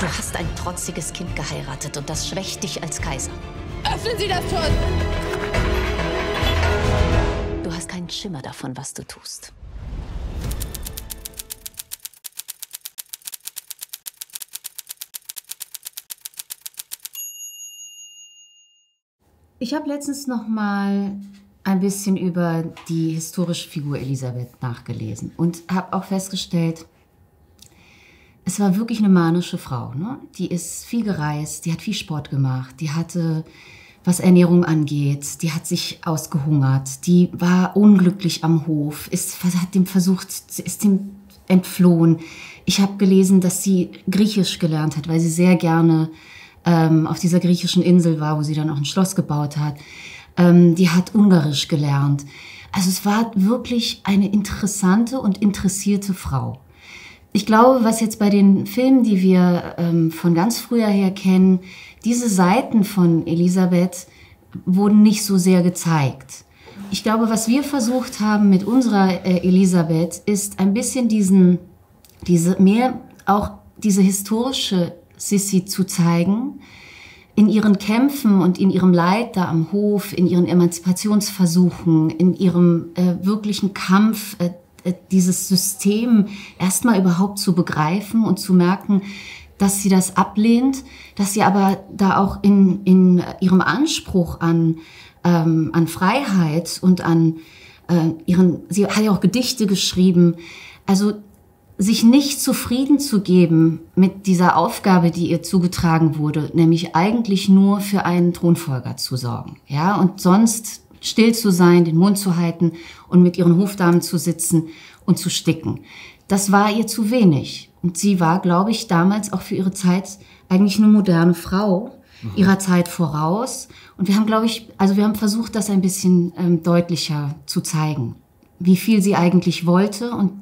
Du hast ein trotziges Kind geheiratet und das schwächt dich als Kaiser. Öffnen Sie das Tor! Du hast keinen Schimmer davon, was du tust. Ich habe letztens noch mal ein bisschen über die historische Figur Elisabeth nachgelesen und habe auch festgestellt, es war wirklich eine manische Frau. Ne? Die ist viel gereist, die hat viel Sport gemacht, die hatte, was Ernährung angeht, die hat sich ausgehungert, die war unglücklich am Hof, ist dem entflohen. Ich habe gelesen, dass sie Griechisch gelernt hat, weil sie sehr gerne auf dieser griechischen Insel war, wo sie dann auch ein Schloss gebaut hat. Die hat Ungarisch gelernt. Also es war wirklich eine interessante und interessierte Frau. Ich glaube, was jetzt bei den Filmen, die wir von ganz früher her kennen, diese Seiten von Elisabeth wurden nicht so sehr gezeigt. Ich glaube, was wir versucht haben mit unserer Elisabeth, ist ein bisschen diese historische Sissi zu zeigen, in ihren Kämpfen und in ihrem Leid da am Hof, in ihren Emanzipationsversuchen, in ihrem wirklichen Kampf, dieses System erstmal überhaupt zu begreifen und zu merken, dass sie das ablehnt, dass sie aber da auch in ihrem Anspruch an Freiheit und sie hat ja auch Gedichte geschrieben, also sich nicht zufrieden zu geben mit dieser Aufgabe, die ihr zugetragen wurde, nämlich eigentlich nur für einen Thronfolger zu sorgen, ja, und sonst still zu sein, den Mund zu halten und mit ihren Hofdamen zu sitzen und zu sticken. Das war ihr zu wenig. Und sie war, glaube ich, damals auch für ihre Zeit eigentlich eine moderne Frau, ihrer Zeit voraus. Und wir haben, glaube ich, wir haben versucht, das ein bisschen deutlicher zu zeigen, wie viel sie eigentlich wollte und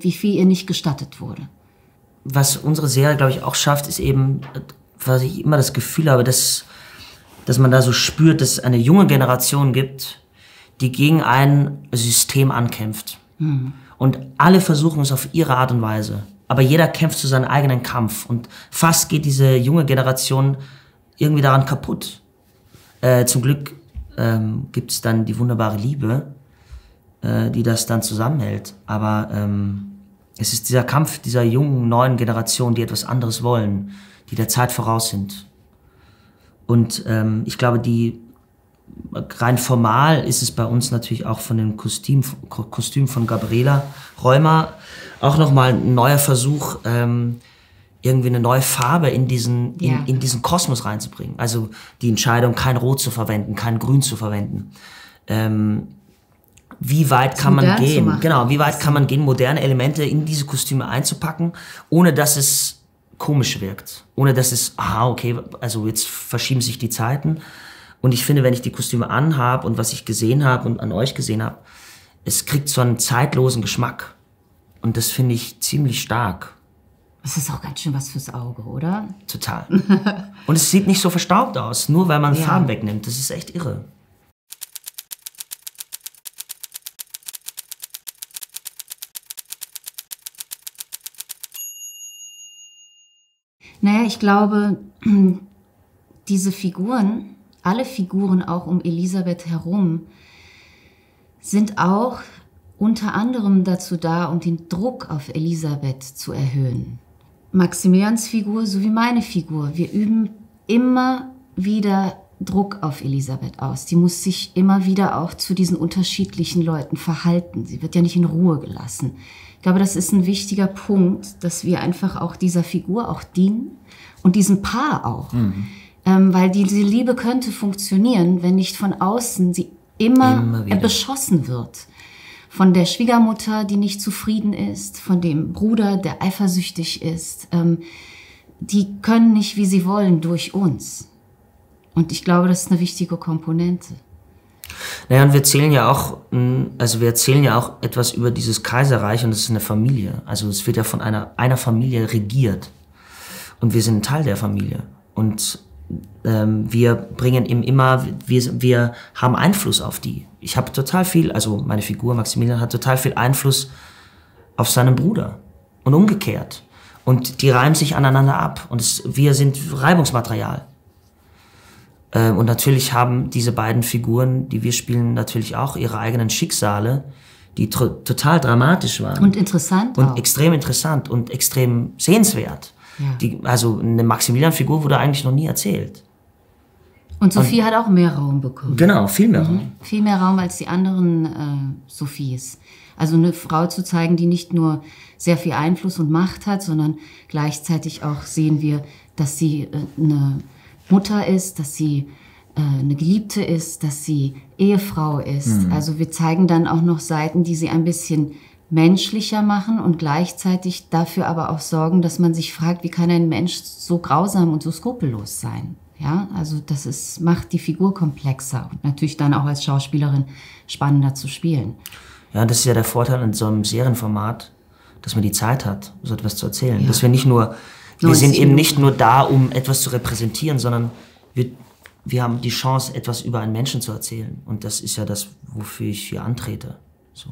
wie viel ihr nicht gestattet wurde. Was unsere Serie, glaube ich, auch schafft, ist eben, was ich immer das Gefühl habe, dass man da so spürt, dass es eine junge Generation gibt, die gegen ein System ankämpft. Mhm. Und alle versuchen es auf ihre Art und Weise. Aber jeder kämpft zu seinem eigenen Kampf. Und fast geht diese junge Generation irgendwie daran kaputt. Zum Glück gibt es dann die wunderbare Liebe, die das dann zusammenhält. Aber es ist dieser Kampf dieser jungen, neuen Generation, die etwas anderes wollen, die der Zeit voraus sind. Und ich glaube, rein formal ist es bei uns natürlich auch von dem Kostüm von Gabriela Reumer auch nochmal ein neuer Versuch, irgendwie eine neue Farbe in diesen Kosmos reinzubringen. Also die Entscheidung, kein Rot zu verwenden, kein Grün zu verwenden. Wie weit kann man gehen? Genau, wie weit kann man gehen, moderne Elemente in diese Kostüme einzupacken, ohne dass es komisch wirkt, ohne dass es, okay, also jetzt verschieben sich die Zeiten. Und ich finde, wenn ich die Kostüme anhabe und was ich gesehen habe und an euch gesehen habe, es kriegt so einen zeitlosen Geschmack. Und das finde ich ziemlich stark. Das ist auch ganz schön was fürs Auge, oder? Total. Und es sieht nicht so verstaubt aus, nur weil man Farben wegnimmt. Das ist echt irre. Naja, ich glaube, diese Figuren, alle Figuren auch um Elisabeth herum, sind auch unter anderem dazu da, um den Druck auf Elisabeth zu erhöhen. Maximilians Figur sowie meine Figur, wir üben immer wieder Druck auf Elisabeth aus. Die muss sich immer wieder auch zu diesen unterschiedlichen Leuten verhalten. Sie wird ja nicht in Ruhe gelassen. Ich glaube, das ist ein wichtiger Punkt, dass wir einfach auch dieser Figur auch dienen und diesem Paar auch. Mhm. Weil diese Liebe könnte funktionieren, wenn nicht von außen sie immer beschossen wird. Von der Schwiegermutter, die nicht zufrieden ist, von dem Bruder, der eifersüchtig ist. Die können nicht, wie sie wollen, durch uns. Und ich glaube, das ist eine wichtige Komponente. Naja, und wir erzählen ja auch etwas über dieses Kaiserreich, und es ist eine Familie. Also es wird ja von einer Familie regiert. Und wir sind ein Teil der Familie. Und wir bringen wir haben Einfluss auf die. Ich habe total viel, also meine Figur Maximilian hat total viel Einfluss auf seinen Bruder. Und umgekehrt. Und die reiben sich aneinander ab. Und wir sind Reibungsmaterial. Und natürlich haben diese beiden Figuren, die wir spielen, natürlich auch ihre eigenen Schicksale, die total dramatisch waren. Und interessant und auch. Extrem interessant und extrem sehenswert. Ja. Also eine Maximilian-Figur wurde eigentlich noch nie erzählt. Und Sophie hat auch mehr Raum bekommen. Genau, viel mehr Raum. Viel mehr Raum als die anderen Sophies. Also eine Frau zu zeigen, die nicht nur sehr viel Einfluss und Macht hat, sondern gleichzeitig auch sehen wir, dass sie eine Mutter ist, dass sie eine Geliebte ist, dass sie Ehefrau ist. Also wir zeigen dann auch noch Seiten, die sie ein bisschen menschlicher machen und gleichzeitig dafür aber auch sorgen, dass man sich fragt, wie kann ein Mensch so grausam und so skrupellos sein? Ja, also macht die Figur komplexer und natürlich dann auch als Schauspielerin spannender zu spielen. Ja, das ist ja der Vorteil in so einem Serienformat, dass man die Zeit hat, so etwas zu erzählen. Ja. Dass wir sind eben nicht nur da, um etwas zu repräsentieren, sondern wir haben die Chance, etwas über einen Menschen zu erzählen. Und das ist ja das, wofür ich hier antrete. So.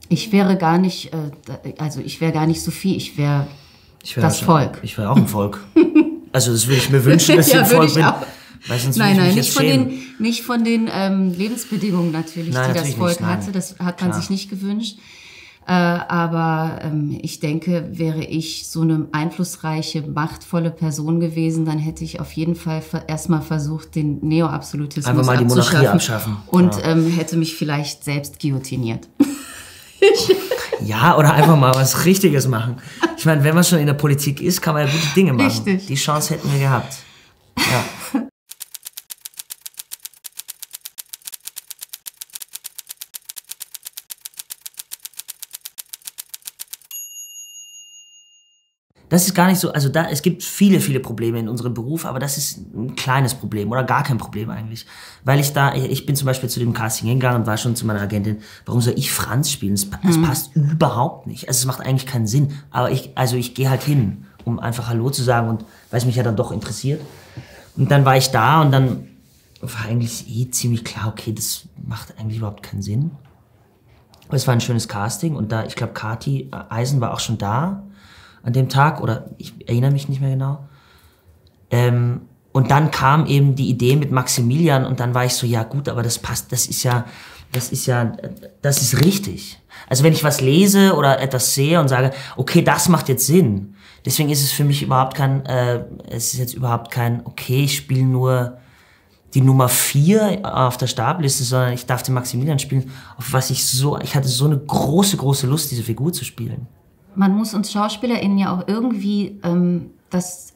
Ich wäre gar nicht Sophie, ich wäre das Volk. Ich wäre auch ein Volk. Also das würde ich mir wünschen, dass ich ein Volk bin. Weil sonst nein, nicht von den Lebensbedingungen natürlich, nein, die das Volk nicht, hatte. Das hat man sich nicht gewünscht. Aber ich denke, wäre ich so eine einflussreiche, machtvolle Person gewesen, dann hätte ich auf jeden Fall erstmal versucht, den Neoabsolutismus einfach mal die Monarchie abschaffen. Und hätte mich vielleicht selbst guillotiniert. Ja, oder einfach mal was Richtiges machen. Ich meine, wenn man schon in der Politik ist, kann man ja gute Dinge machen. Richtig. Die Chance hätten wir gehabt. Ja. Das ist gar nicht so, also es gibt viele, viele Probleme in unserem Beruf, aber das ist ein kleines Problem oder gar kein Problem eigentlich. Weil ich bin zum Beispiel zu dem Casting hingegangen und war schon zu meiner Agentin, warum soll ich Franz spielen? Das passt überhaupt nicht. Also es macht eigentlich keinen Sinn. Aber ich gehe halt hin, um einfach Hallo zu sagen und weil es mich ja dann doch interessiert. Und dann war ich da und dann war eigentlich ziemlich klar, okay, das macht eigentlich überhaupt keinen Sinn. Aber es war ein schönes Casting und ich glaube, Kathi Eisen war auch schon da an dem Tag, oder ich erinnere mich nicht mehr genau. Und dann kam eben die Idee mit Maximilian und dann war ich so, ja gut, aber das passt, das ist richtig. Also wenn ich was lese oder etwas sehe und sage, okay, das macht jetzt Sinn. Deswegen ist es für mich okay, ich spiele nur die Nummer 4 auf der Stabliste, sondern ich darf den Maximilian spielen, ich hatte so eine große, große Lust, diese Figur zu spielen. Man muss uns SchauspielerInnen ja auch irgendwie das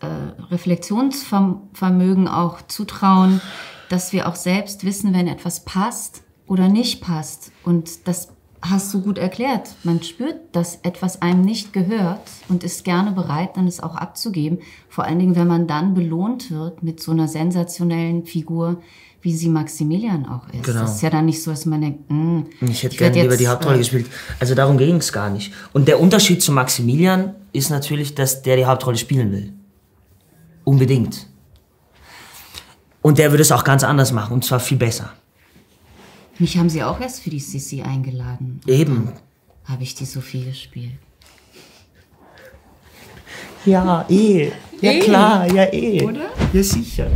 Reflexionsvermögen auch zutrauen, dass wir auch selbst wissen, wenn etwas passt oder nicht passt. Und das hast du gut erklärt. Man spürt, dass etwas einem nicht gehört und ist gerne bereit, dann es auch abzugeben. Vor allen Dingen, wenn man dann belohnt wird mit so einer sensationellen Figur, wie sie Maximilian auch ist. Genau. Das ist ja dann nicht so, dass man denkt, ich hätte gerne lieber die Hauptrolle gespielt. Also darum ging es gar nicht. Und der Unterschied zu Maximilian ist natürlich, dass der die Hauptrolle spielen will. Unbedingt. Und der würde es auch ganz anders machen, und zwar viel besser. Mich haben sie auch erst für die Sissi eingeladen. Eben. Habe ich die Sophie gespielt. Ja, Ja klar, ja Oder? Ja, sicher.